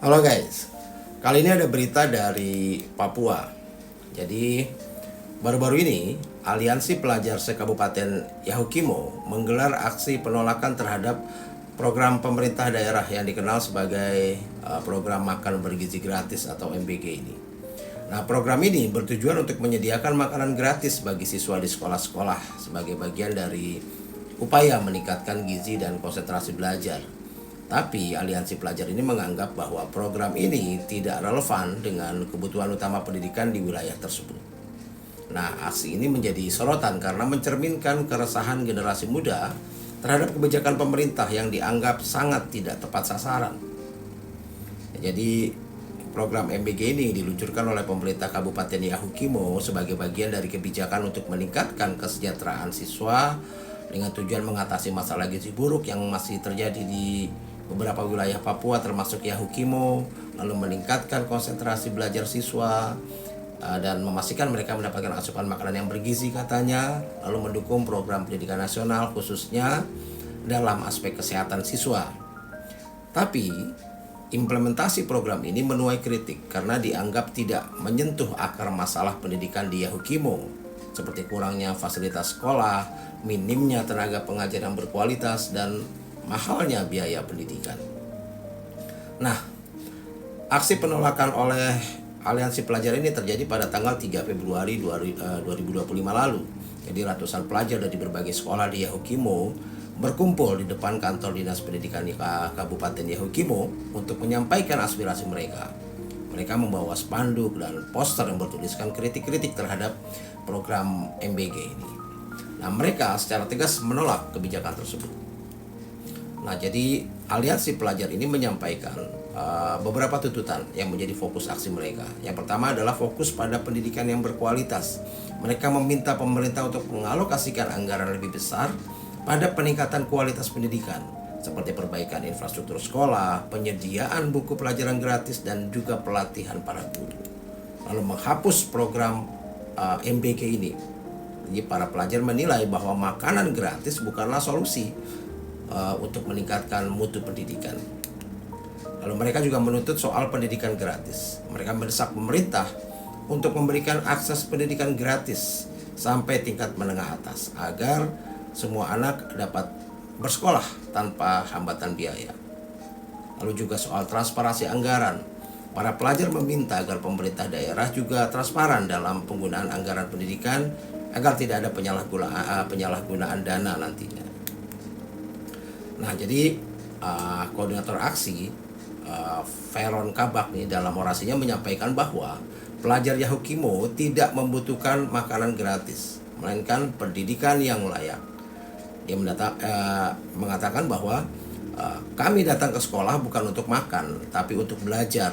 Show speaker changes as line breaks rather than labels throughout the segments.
Halo guys, kali ini ada berita dari Papua. Jadi baru-baru ini Aliansi Pelajar se-Kabupaten Yahukimo menggelar aksi penolakan terhadap program pemerintah daerah yang dikenal sebagai program makan bergizi gratis atau MBG ini. Nah, program ini bertujuan untuk menyediakan makanan gratis bagi siswa di sekolah-sekolah sebagai bagian dari upaya meningkatkan gizi dan konsentrasi belajar. Tapi aliansi pelajar ini menganggap bahwa program ini tidak relevan dengan kebutuhan utama pendidikan di wilayah tersebut. Nah, aksi ini menjadi sorotan karena mencerminkan keresahan generasi muda terhadap kebijakan pemerintah yang dianggap sangat tidak tepat sasaran. Jadi, program MBG ini diluncurkan oleh pemerintah Kabupaten Yahukimo sebagai bagian dari kebijakan untuk meningkatkan kesejahteraan siswa dengan tujuan mengatasi masalah gizi buruk yang masih terjadi di beberapa wilayah Papua termasuk Yahukimo, lalu meningkatkan konsentrasi belajar siswa dan memastikan mereka mendapatkan asupan makanan yang bergizi katanya, lalu mendukung program pendidikan nasional khususnya dalam aspek kesehatan siswa. Tapi implementasi program ini menuai kritik karena dianggap tidak menyentuh akar masalah pendidikan di Yahukimo, seperti kurangnya fasilitas sekolah, minimnya tenaga pengajar yang berkualitas, dan mahalnya biaya pendidikan. Nah, aksi penolakan oleh aliansi pelajar ini terjadi pada tanggal 3 Februari 2025 lalu. Jadi ratusan pelajar dari berbagai sekolah di Yahukimo berkumpul di depan kantor Dinas Pendidikan Kabupaten Yahukimo untuk menyampaikan aspirasi mereka. Mereka membawa spanduk dan poster yang bertuliskan kritik-kritik terhadap program MBG ini. Nah, mereka secara tegas menolak kebijakan tersebut. Nah, jadi aliansi pelajar ini menyampaikan beberapa tuntutan yang menjadi fokus aksi mereka. Yang pertama adalah fokus pada pendidikan yang berkualitas. Mereka meminta pemerintah untuk mengalokasikan anggaran lebih besar pada peningkatan kualitas pendidikan, seperti perbaikan infrastruktur sekolah, penyediaan buku pelajaran gratis, dan juga pelatihan para guru. Lalu menghapus program MBG ini. Jadi para pelajar menilai bahwa makanan gratis bukanlah solusi untuk meningkatkan mutu pendidikan. Lalu mereka juga menuntut soal pendidikan gratis. Mereka mendesak pemerintah untuk memberikan akses pendidikan gratis sampai tingkat menengah atas agar semua anak dapat bersekolah tanpa hambatan biaya. Lalu juga soal transparansi anggaran. Para pelajar meminta agar pemerintah daerah juga transparan dalam penggunaan anggaran pendidikan agar tidak ada penyalahgunaan dana nantinya. Nah, jadi koordinator aksi Veron Kabak nih dalam orasinya menyampaikan bahwa pelajar Yahukimo tidak membutuhkan makanan gratis, melainkan pendidikan yang layak. Dia mengatakan bahwa kami datang ke sekolah bukan untuk makan, tapi untuk belajar.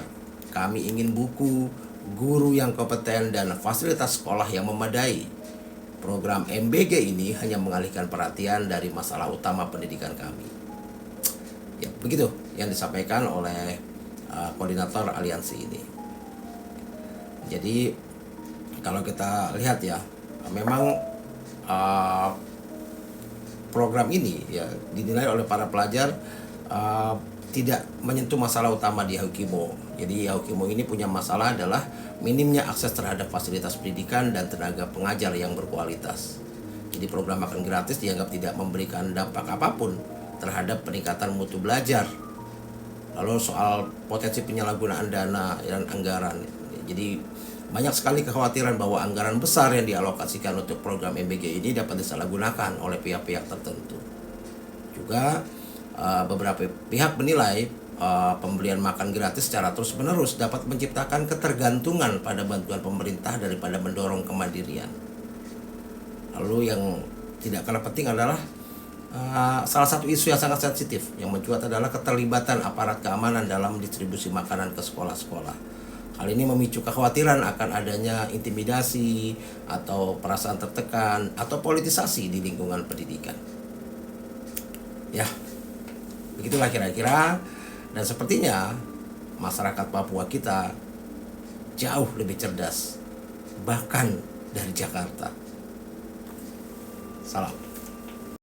Kami ingin buku, guru yang kompeten, dan fasilitas sekolah yang memadai. Program MBG ini hanya mengalihkan perhatian dari masalah utama pendidikan kami. Ya, begitu yang disampaikan oleh koordinator aliansi ini. Jadi kalau kita lihat ya, memang program ini ya dinilai oleh para pelajar tidak menyentuh masalah utama di Yahukimo. Jadi Yahukimo ini punya masalah adalah minimnya akses terhadap fasilitas pendidikan dan tenaga pengajar yang berkualitas. Jadi program makan gratis dianggap tidak memberikan dampak apapun terhadap peningkatan mutu belajar. Lalu soal potensi penyalahgunaan dana dan anggaran. Jadi banyak sekali kekhawatiran bahwa anggaran besar yang dialokasikan untuk program MBG ini dapat disalahgunakan oleh pihak-pihak tertentu. Juga beberapa pihak menilai pemberian makan gratis secara terus-menerus dapat menciptakan ketergantungan pada bantuan pemerintah daripada mendorong kemandirian. Lalu yang tidak kalah penting adalah salah satu isu yang sangat sensitif yang mencuat adalah keterlibatan aparat keamanan dalam distribusi makanan ke sekolah-sekolah. Hal ini memicu kekhawatiran akan adanya intimidasi atau perasaan tertekan atau politisasi di lingkungan pendidikan. Ya, begitulah kira-kira. Dan sepertinya masyarakat Papua kita jauh lebih cerdas, bahkan dari Jakarta. Salam.